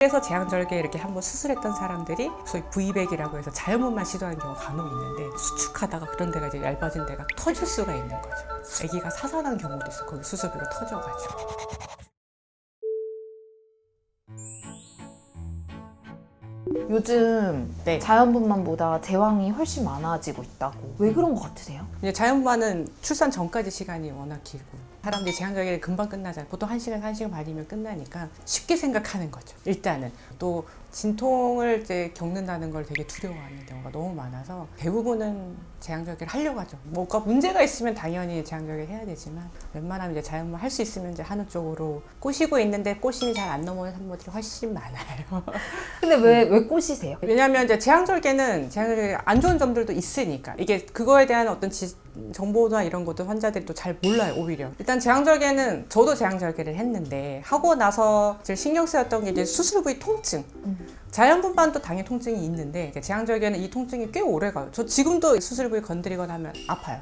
그래서 제왕절개 이렇게 한번 수술했던 사람들이 소위 V백이라고 해서 자연분만 시도하는 경우가 간혹 있는데, 수축하다가 그런 데가 이제 얇아진 데가 터질 수가 있는 거죠. 아기가 사살한 경우도 있어요. 거기 수술비가 터져가지고. 요즘 네. 자연분만보다 제왕이 훨씬 많아지고 있다고. 왜 그런 것 같으세요? 이제 자연분만은 출산 전까지 시간이 워낙 길고, 사람들이 제왕절개를 금방 끝나잖아요. 보통 1시간, 1시간 반이면 끝나니까 쉽게 생각하는 거죠. 일단은 또 진통을 이제 겪는다는 걸 되게 두려워하는 경우가 너무 많아서 대부분은 제왕절개를 하려고 하죠. 뭐가 문제가 있으면 당연히 제왕절개 해야 되지만, 웬만하면 이제 자연분만 할 수 있으면 이제 하는 쪽으로 꼬시고 있는데, 꼬심이 잘 안 넘어오는 산모들이 훨씬 많아요. 근데 왜 꼬시세요? 왜냐하면 이제 제왕절개는 안 좋은 점들도 있으니까, 이게 그거에 대한 어떤 정보나 이런 것도 환자들이 또 잘 몰라요. 오히려 일단 제왕절개는, 저도 제왕절개를 했는데 하고 나서 제일 신경 쓰였던 게 이제 수술 부위 통증. 자연분만도 당연히 통증이 있는데, 제왕절개는 이 통증이 꽤 오래 가요. 저 지금도 수술 부위 건드리거나 하면 아파요.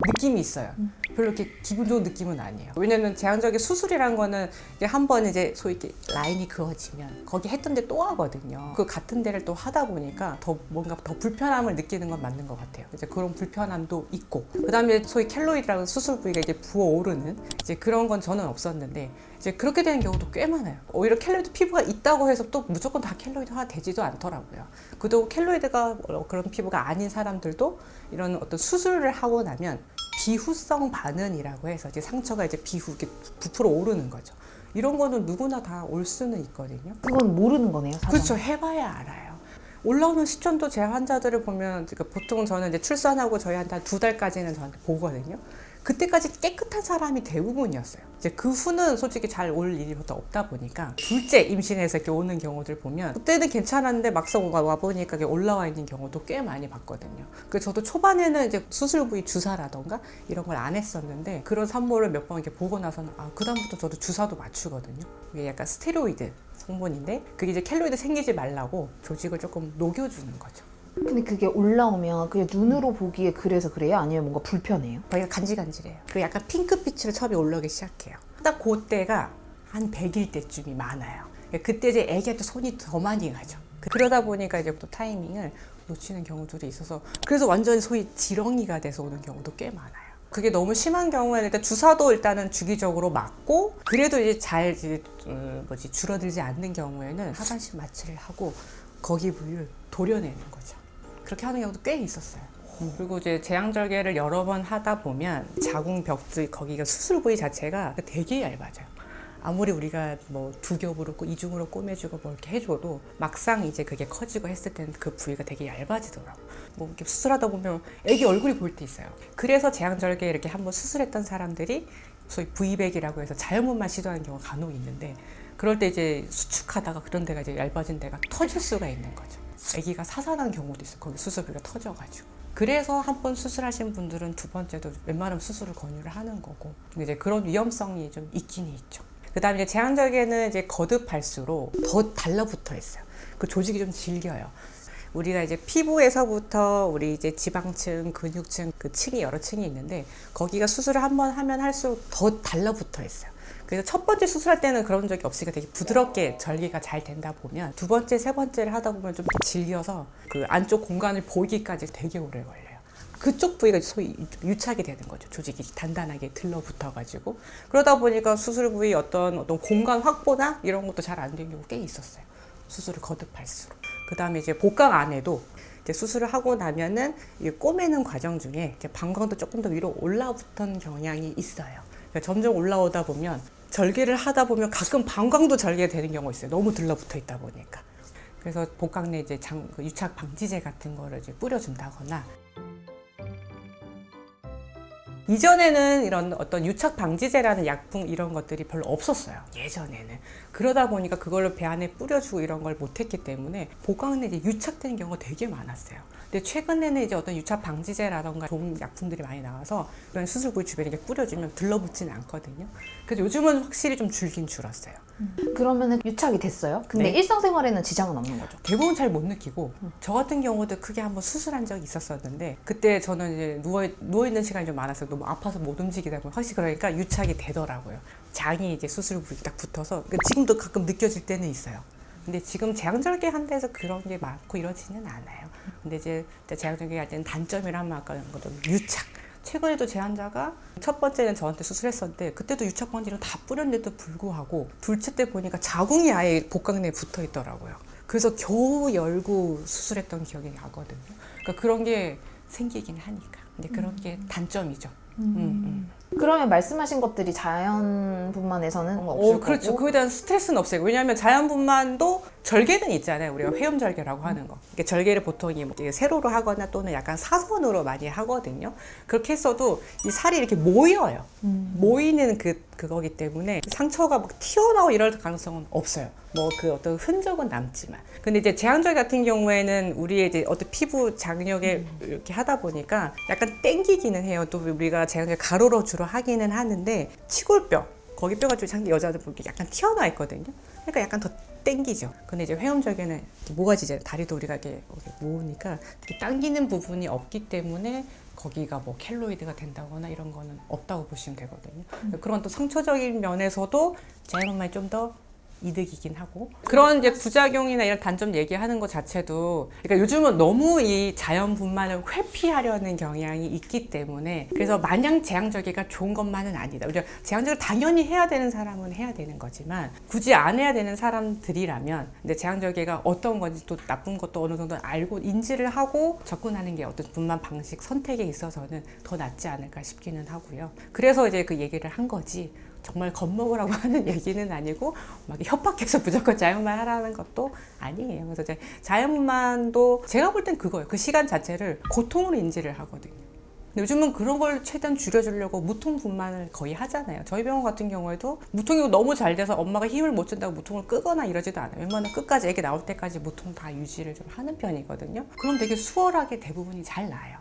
느낌이 있어요. 별로 이렇게 기분 좋은 느낌은 아니에요. 왜냐면 제왕절개 수술이란 거는 이제 한 번 이제 소위 이렇게 라인이 그어지면 거기 했던 데 또 하거든요. 그 같은 데를 또 하다 보니까 더 뭔가 더 불편함을 느끼는 건 맞는 것 같아요. 이제 그런 불편함도 있고, 그 다음에 소위 켈로이드라는 수술 부위가 이제 부어오르는 이제 그런 건 저는 없었는데, 이제 그렇게 되는 경우도 꽤 많아요. 오히려 켈로이드 피부가 있다고 해서 또 무조건 다 켈로이드가 되지도 않더라고요. 그도 켈로이드가 그런 피부가 아닌 사람들도 이런 어떤 수술을 하고 나면 비후성 반응이라고 해서 이제 상처가 이제 이렇게 부풀어 오르는 거죠. 이런 거는 누구나 다 올 수는 있거든요. 그건 모르는 거네요, 사전. 그렇죠. 해봐야 알아요. 올라오는 시점도 제 환자들을 보면, 그러니까 보통 저는 이제 출산하고 저희한테 한 2달까지는 저한테 보거든요. 그때까지 깨끗한 사람이 대부분이었어요. 이제 그 후는 솔직히 잘 올 일이 보다 없다 보니까, 둘째 임신해서 이렇게 오는 경우들 보면 그때는 괜찮았는데 막상 와보니까 올라와 있는 경우도 꽤 많이 봤거든요. 그래서 저도 초반에는 이제 수술 부위 주사라던가 이런 걸 안 했었는데, 그런 산모를 몇 번 이렇게 보고 나서는 그다음부터 저도 주사도 맞추거든요. 이게 약간 스테로이드 성분인데, 그게 이제 켈로이드 생기지 말라고 조직을 조금 녹여주는 거죠. 근데 그게 올라오면 그게 눈으로 보기에 그래서 그래요? 아니면 뭔가 불편해요? 거기가 간질간질해요. 그리고 약간 핑크빛으로 처음에 올라오기 시작해요. 딱 그때가 한 100일 때쯤이 많아요. 그때 이제 애기한테 손이 더 많이 가죠. 그러다 보니까 이제 또 타이밍을 놓치는 경우들이 있어서, 그래서 완전히 소위 지렁이가 돼서 오는 경우도 꽤 많아요. 그게 너무 심한 경우에는 일단 주사도 일단은 주기적으로 맞고, 그래도 이제 잘 줄어들지 않는 경우에는 하반신 마취를 하고 거기 부위를 도려내는 거죠. 그렇게 하는 경우도 꽤 있었어요. 그리고 이제 제왕절개를 여러 번 하다 보면 자궁벽, 거기가 수술 부위 자체가 되게 얇아져요. 아무리 우리가 뭐 2겹으로 이중으로 꼬매주고 뭐 이렇게 해줘도 막상 이제 그게 커지고 했을 때는 그 부위가 되게 얇아지더라고. 뭐 이렇게 수술하다 보면 애기 얼굴이 보일 때 있어요. 그래서 제왕절개 이렇게 한번 수술했던 사람들이 소위 V백이라고 해서 자연분만 시도하는 경우가 간혹 있는데, 그럴 때 이제 수축하다가 그런 데가 이제 얇아진 데가 터질 수가 있는 거죠. 아기가 사살한 경우도 있어요. 거기 수술비가 터져가지고. 그래서 한 번 수술하신 분들은 두 번째도 웬만하면 수술을 권유를 하는 거고, 근데 이제 그런 위험성이 좀 있긴 있죠. 그 다음에 이제 제왕절개는 이제 거듭할수록 더 달라붙어 있어요. 그 조직이 좀 질겨요. 우리가 이제 피부에서부터 우리 이제 지방층, 근육층, 그 층이 여러 층이 있는데, 거기가 수술을 한 번 하면 할수록 더 달라붙어 있어요. 그래서 첫 번째 수술할 때는 그런 적이 없으니까 되게 부드럽게 절개가 잘 된다 보면, 두 번째, 세 번째를 하다 보면 좀 질겨서 그 안쪽 공간을 보기까지 되게 오래 걸려요. 그쪽 부위가 소위 유착이 되는 거죠. 조직이 단단하게 들러붙어가지고. 그러다 보니까 수술 부위 어떤 공간 확보나 이런 것도 잘 안 되는 경우 꽤 있었어요. 수술을 거듭할수록. 그 다음에 이제 복강 안에도 이제 수술을 하고 나면은 이 꼬매는 과정 중에 이제 방광도 조금 더 위로 올라붙은 경향이 있어요. 그러니까 점점 올라오다 보면, 절개를 하다 보면 가끔 방광도 절개되는 경우가 있어요. 너무 들러붙어 있다 보니까. 그래서 복강 내 이제 유착 방지제 같은 거를 이제 뿌려준다거나. 이전에는 이런 어떤 유착 방지제라는 약품 이런 것들이 별로 없었어요. 예전에는. 그러다 보니까 그걸로 배 안에 뿌려주고 이런 걸 못했기 때문에 복강 내에 유착되는 경우가 되게 많았어요. 근데 최근에는 이제 어떤 유착 방지제라던가 좋은 약품들이 많이 나와서 이런 수술 부위 주변에 이렇게 뿌려주면 들러붙지는 않거든요. 그래서 요즘은 확실히 좀 줄긴 줄었어요. 그러면은 유착이 됐어요? 근데 네. 일상생활에는 지장은 없는 거죠? 대부분 잘 못 느끼고, 저 같은 경우도 크게 한번 수술한 적이 있었었는데, 그때 저는 이제 누워있는 시간이 좀 많아서 너무 아파서 못 움직이다 보면 확실히 그러니까 유착이 되더라고요. 장이 이제 수술 부위 딱 붙어서. 지금도 가끔 느껴질 때는 있어요. 근데 지금 제왕절개 한다 해서 그런 게 많고 이러지는 않아요. 근데 이제 제왕절개 할 때는 단점이라면 아까 것도 유착. 최근에도 제 환자가 첫 번째는 저한테 수술했었는데 그때도 유착 방지를 다 뿌렸는데도 불구하고 둘째 때 보니까 자궁이 아예 복강내에 붙어 있더라고요. 그래서 겨우 열고 수술했던 기억이 나거든요. 그러니까 그런 게 생기긴 하니까. 근데 그런 게 단점이죠. 그러면 말씀하신 것들이 자연분만에서는 뭔가 없을 그렇죠. 거고. 그에 대한 스트레스는 없어요. 왜냐하면 자연분만도 절개는 있잖아요. 우리가 회음절개라고 하는 거. 이게 절개를 보통 이게 세로로 하거나 또는 약간 사선으로 많이 하거든요. 그렇게 했어도 이 살이 이렇게 모여요. 모이는 그거기 때문에 상처가 막 튀어나오고 이럴 가능성은 없어요. 뭐 그 어떤 흔적은 남지만. 근데 이제 제왕절개 같은 경우에는 우리의 이제 어떤 피부 장력에 이렇게 하다 보니까 약간 땡기기는 해요. 또 우리가 제왕절개 가로로 주로 하기는 하는데 치골뼈 거기 뼈가 좀 상대 여자들 보면 약간 튀어나와 있거든요. 그러니까 약간 더 땡기죠. 근데 이제 회음절개는 모가지잖아요. 다리도 우리가 이렇게 모으니까 이렇게 당기는 부분이 없기 때문에 거기가 뭐 켈로이드가 된다거나 이런 거는 없다고 보시면 되거든요. 그런 또 상처적인 면에서도 자연분만이 좀 더 이득이긴 하고 그런 이제 부작용이나 이런 단점 얘기하는 것 자체도 그러니까 요즘은 너무 이 자연분만을 회피하려는 경향이 있기 때문에 그래서 마냥 제왕절개가 좋은 것만은 아니다. 우리가 제왕절개를 당연히 해야 되는 사람은 해야 되는 거지만 굳이 안 해야 되는 사람들이라면 근데 제왕절개가 어떤 건지 또 나쁜 것도 어느 정도 알고 인지를 하고 접근하는 게 어떤 분만 방식 선택에 있어서는 더 낫지 않을까 싶기는 하고요. 그래서 이제 그 얘기를 한 거지. 정말 겁먹으라고 하는 얘기는 아니고 막 협박해서 무조건 자연분만 하라는 것도 아니에요. 그래서 이제 자연분만도 제가 볼 땐 그거예요. 그 시간 자체를 고통으로 인지를 하거든요. 근데 요즘은 그런 걸 최대한 줄여주려고 무통분만을 거의 하잖아요. 저희 병원 같은 경우에도 무통이 너무 잘 돼서 엄마가 힘을 못 준다고 무통을 끄거나 이러지도 않아요. 웬만하면 끝까지 애기 나올 때까지 무통 다 유지를 좀 하는 편이거든요. 그럼 되게 수월하게 대부분이 잘 나요.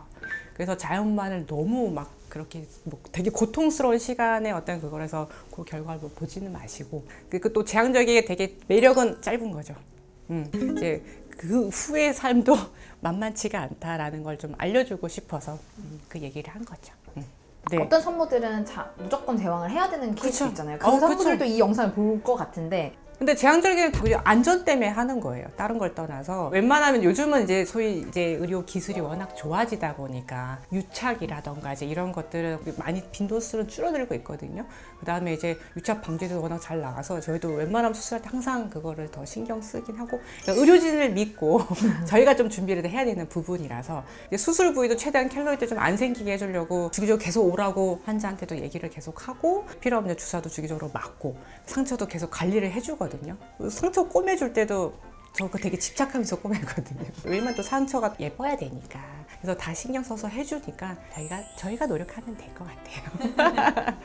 그래서 자연분만을 너무 막 그렇게 뭐 되게 고통스러운 시간에 어떤 그걸 해서 그 결과를 보지는 마시고 그리고 또 제왕절개의 되게 매력은 짧은 거죠. 이제 그 후의 삶도 만만치가 않다라는 걸 좀 알려주고 싶어서 그 얘기를 한 거죠. 네. 어떤 산모들은 무조건 제왕을 해야 되는 케이스 그쵸. 있잖아요. 그런 산모들도 이 영상을 볼 것 같은데 근데 제왕절개는 그냥 안전 때문에 하는 거예요. 다른 걸 떠나서 웬만하면 요즘은 이제 소위 이제 의료 기술이 워낙 좋아지다 보니까 유착이라던가 이제 이런 것들은 많이 빈도수는 줄어들고 있거든요. 그다음에 이제 유착 방지도 워낙 잘 나와서 저희도 웬만하면 수술할 때 항상 그거를 더 신경 쓰긴 하고 그러니까 의료진을 믿고 저희가 좀 준비를 해야 되는 부분이라서 이제 수술 부위도 최대한 켈로이드 좀 안 생기게 해주려고 주기적으로 계속 오라고 환자한테도 얘기를 계속 하고 필요 없는 주사도 주기적으로 맞고 상처도 계속 관리를 해주고 상처 꼬매줄 때도 저 그거 되게 집착하면서 꼬매거든요. 왜냐면 또 상처가 예뻐야 되니까. 그래서 다 신경 써서 해주니까 저희가 노력하면 될 것 같아요.